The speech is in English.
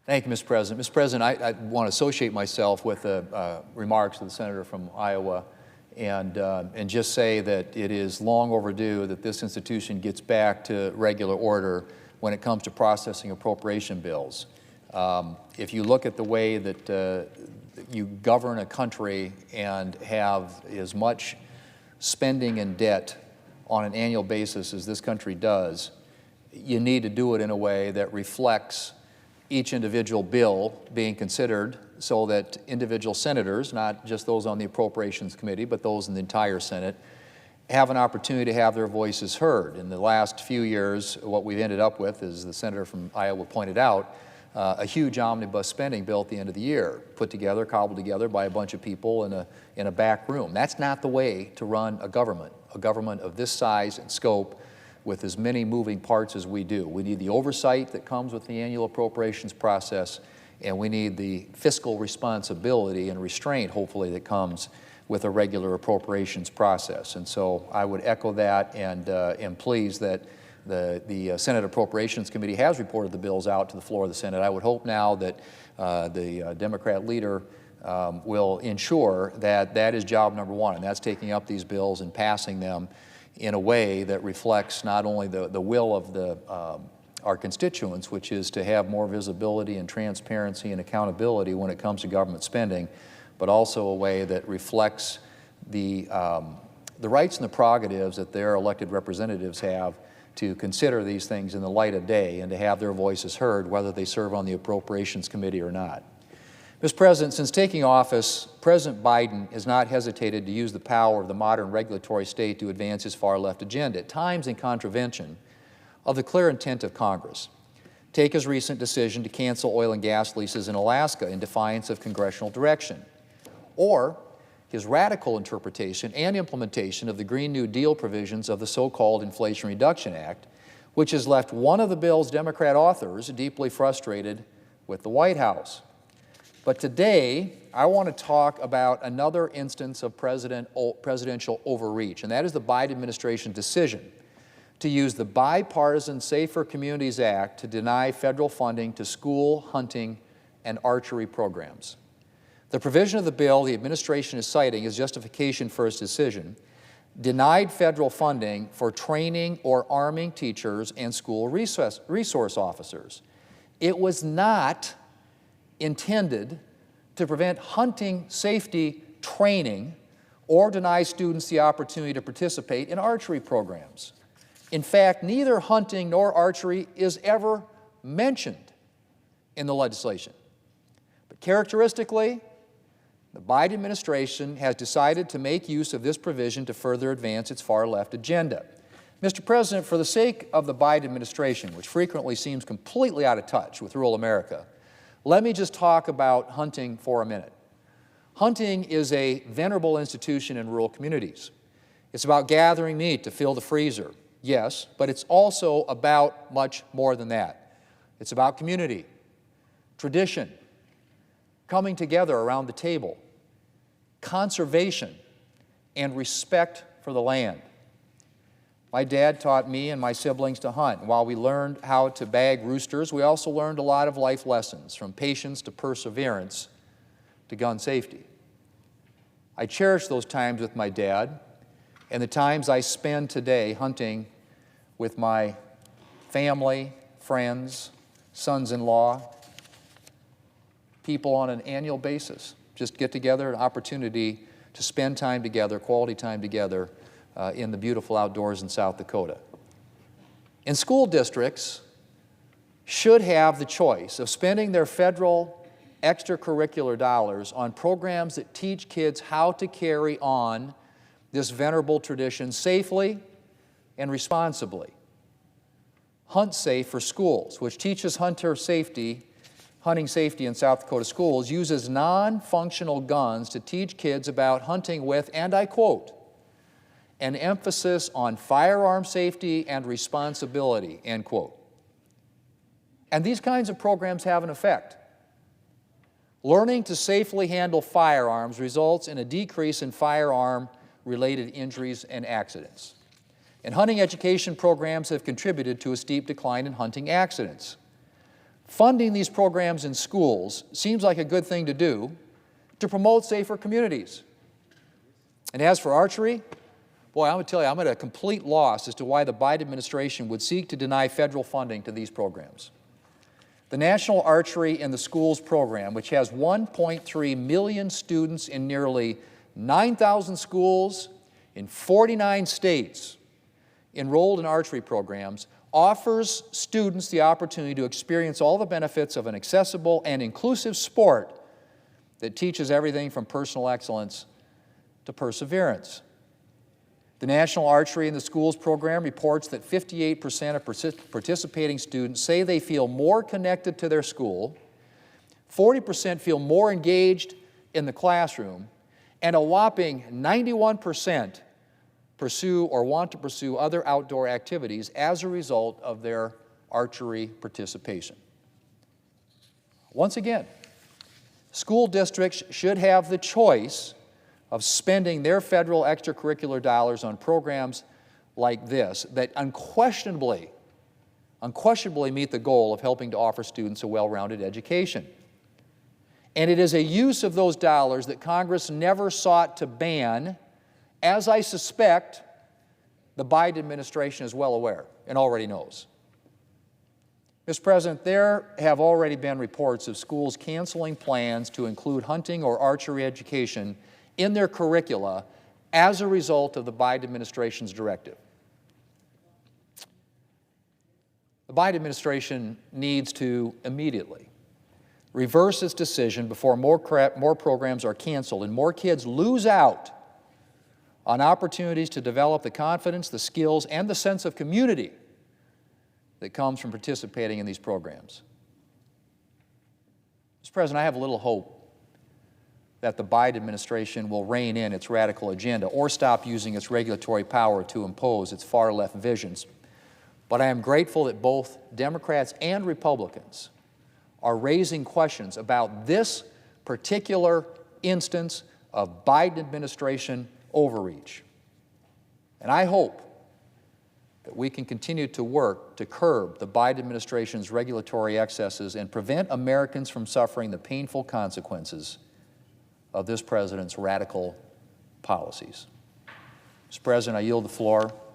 Thank you, Mr. President. Mr. President, I want to associate myself with the remarks of the senator from Iowa and just say that it is long overdue that this institution gets back to regular order when it comes to processing appropriation bills. If you look at the way that you govern a country and have as much spending and debt on an annual basis as this country does, you need to do it in a way that reflects each individual bill being considered so that individual senators, not just those on the Appropriations Committee, but those in the entire Senate, have an opportunity to have their voices heard. In the last few years, what we've ended up with, as the senator from Iowa pointed out, a huge omnibus spending bill at the end of the year, put together, cobbled together by a bunch of people in a back room. That's not the way to run a government of this size and scope with as many moving parts as we do. We need the oversight that comes with the annual appropriations process, and we need the fiscal responsibility and restraint, hopefully, that comes with a regular appropriations process. And so I would echo that and am pleased that the Senate Appropriations Committee has reported the bills out to the floor of the Senate. I would hope now that the Democrat leader will ensure that that is job number one, and that's taking up these bills and passing them in a way that reflects not only the will of our constituents, which is to have more visibility and transparency and accountability when it comes to government spending, but also a way that reflects the rights and the prerogatives that their elected representatives have to consider these things in the light of day and to have their voices heard, whether they serve on the Appropriations Committee or not. Mr. President, since taking office, President Biden has not hesitated to use the power of the modern regulatory state to advance his far-left agenda, at times in contravention of the clear intent of Congress. Take his recent decision to cancel oil and gas leases in Alaska in defiance of congressional direction, or his radical interpretation and implementation of the Green New Deal provisions of the so-called Inflation Reduction Act, which has left one of the bill's Democrat authors deeply frustrated with the White House. But today, I want to talk about another instance of presidential overreach, and that is the Biden administration's decision to use the bipartisan Safer Communities Act to deny federal funding to school hunting and archery programs. The provision of the bill the administration is citing as justification for its decision denied federal funding for training or arming teachers and school resource officers. It was not intended to prevent hunting safety training or deny students the opportunity to participate in archery programs. In fact, neither hunting nor archery is ever mentioned in the legislation. But characteristically, the Biden administration has decided to make use of this provision to further advance its far-left agenda. Mr. President, for the sake of the Biden administration, which frequently seems completely out of touch with rural America, let me just talk about hunting for a minute. Hunting is a venerable institution in rural communities. It's about gathering meat to fill the freezer, yes, but it's also about much more than that. It's about community, tradition, coming together around the table, conservation, and respect for the land. My dad taught me and my siblings to hunt. While we learned how to bag roosters, we also learned a lot of life lessons, from patience to perseverance to gun safety. I cherish those times with my dad and the times I spend today hunting with my family, friends, sons-in-law, people on an annual basis. Just get together, an opportunity to spend time together, quality time together, in the beautiful outdoors in South Dakota. And school districts should have the choice of spending their federal extracurricular dollars on programs that teach kids how to carry on this venerable tradition safely and responsibly. Hunt Safe for Schools, which teaches hunting safety in South Dakota schools, uses non-functional guns to teach kids about hunting with, and I quote, an emphasis on firearm safety and responsibility, end quote. And these kinds of programs have an effect. Learning to safely handle firearms results in a decrease in firearm-related injuries and accidents. And hunting education programs have contributed to a steep decline in hunting accidents. funding these programs in schools seems like a good thing to do to promote safer communities. And as for archery, boy, I'm going to tell you, I'm at a complete loss as to why the Biden administration would seek to deny federal funding to these programs. The National Archery in the Schools program, which has 1.3 million students in nearly 9,000 schools in 49 states enrolled in archery programs, offers students the opportunity to experience all the benefits of an accessible and inclusive sport that teaches everything from personal excellence to perseverance. The National Archery in the Schools program reports that 58% of participating students say they feel more connected to their school, 40% feel more engaged in the classroom, and a whopping 91% pursue or want to pursue other outdoor activities as a result of their archery participation. Once again, school districts should have the choice of spending their federal extracurricular dollars on programs like this that unquestionably meet the goal of helping to offer students a well-rounded education. And it is a use of those dollars that Congress never sought to ban, as I suspect the Biden administration is well aware and already knows. Mr. President, there have already been reports of schools canceling plans to include hunting or archery education in their curricula as a result of the Biden administration's directive. The Biden administration needs to immediately reverse its decision before more programs are canceled and more kids lose out on opportunities to develop the confidence, the skills, and the sense of community that comes from participating in these programs. Mr. President, I have little hope that the Biden administration will rein in its radical agenda or stop using its regulatory power to impose its far-left visions. But I am grateful that both Democrats and Republicans are raising questions about this particular instance of Biden administration overreach. And I hope that we can continue to work to curb the Biden administration's regulatory excesses and prevent Americans from suffering the painful consequences of this president's radical policies. Mr. President, I yield the floor